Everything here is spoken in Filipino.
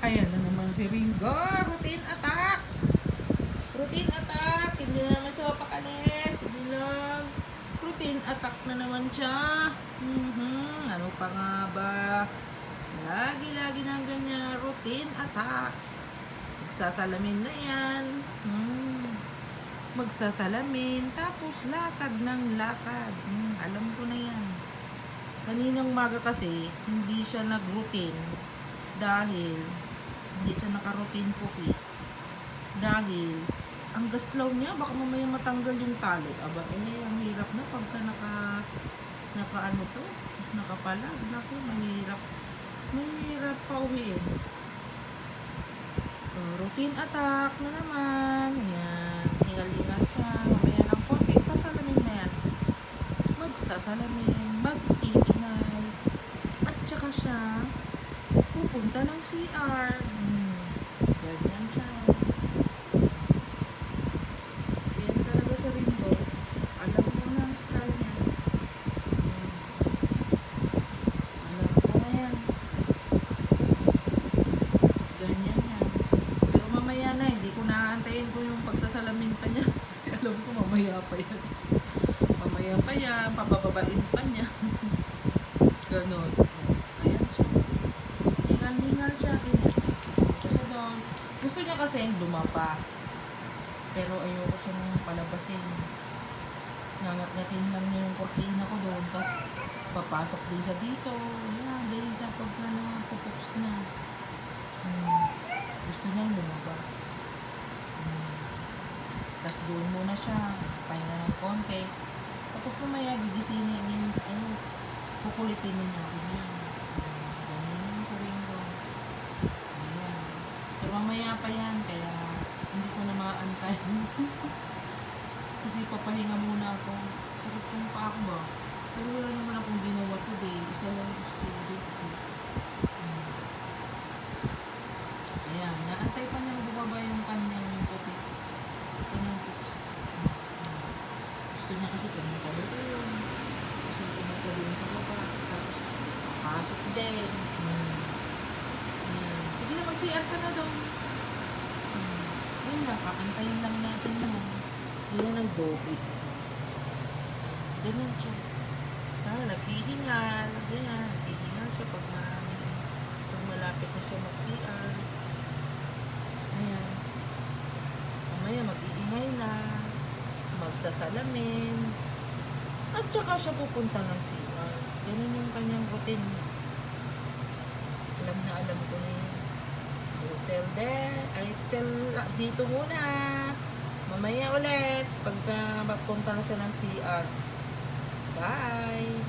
Ayan na naman si Ringo. Routine attack. Routine attack. Hindi na naman siya mapakalis. Sige lang. Routine attack na naman siya. Ano pa nga ba? Lagi-lagi ng ganyan. Routine attack. Magsasalamin na yan. Magsasalamin. Tapos lakad ng lakad. Alam ko na yan. Kaninang umaga kasi, hindi siya nag-routine. Dahil hindi siya naka-routine pupi. Dahil ang gaslaw niya, baka mamaya matanggal yung tali. Aba, ang hirap na pagka nakapalag. Naku, mahirap pa uwiin. So, routine attack na naman. Ayan, hingal-hingal siya. Mamaya ng konti, sasalamin na yan. Magsasalamin, mag-iingay. At saka siya, pupunta ng CR. Ganyan siya. Yan talaga sa Ringo. Alam mo na ang style niya. Alam ko na yan. Ganyan yan. Pero mamaya na, hindi ko naaantayin ko yung pagsasalamin pa niya. Kasi alam ko mamaya pa yan. Mamaya pa yan, papababain pa niya. Ganon. Ayan siya. Hingal siya. Kasi doon, gusto niya kasi lumapas. Pero ayoko siya nang palabasin. Nangat-ngatin lang niya yung kortina ko doon. Tapos papasok din siya dito. Yan, ganyan siya pagka pupups na. Gusto niya lumabas. Tapos doon muna siya. Pahinga ng konti. Tapos mamaya gigisinin niya yung kukulitin niya. Ganyan sa Ringo. Ayan. Pero mamaya pa yan. Kaya hindi ko na maaantay. Kasi papahinga muna ako. Sakit kong pa ako ba? Pero wala naman akong ginawa today. Isa lang yung student ko. Ayan. Naantay pa niya bumaba yung kanyang pupiks. Kanyang pups. Gusto niya kasi pumunta doon. Gusto niya pumunta doon sa labas. Tapos pasok din. Sige na, mag-CR ka na doon. Yun lang, kakantayin lang natin na. Yan ang doggy. Ganun siya. Naghihingal. Ganyan. Naghihingal siya pag malapit na siya mag-CR. Ayan. Mamaya mag-iingay na. Magsasalamin. At saka siya pupunta ng CR. Ganun yung kanyang routine. Alam ko na yun. So, tell dito muna. Mamaya ulit, pagka magpunta na siya ng CR. Bye!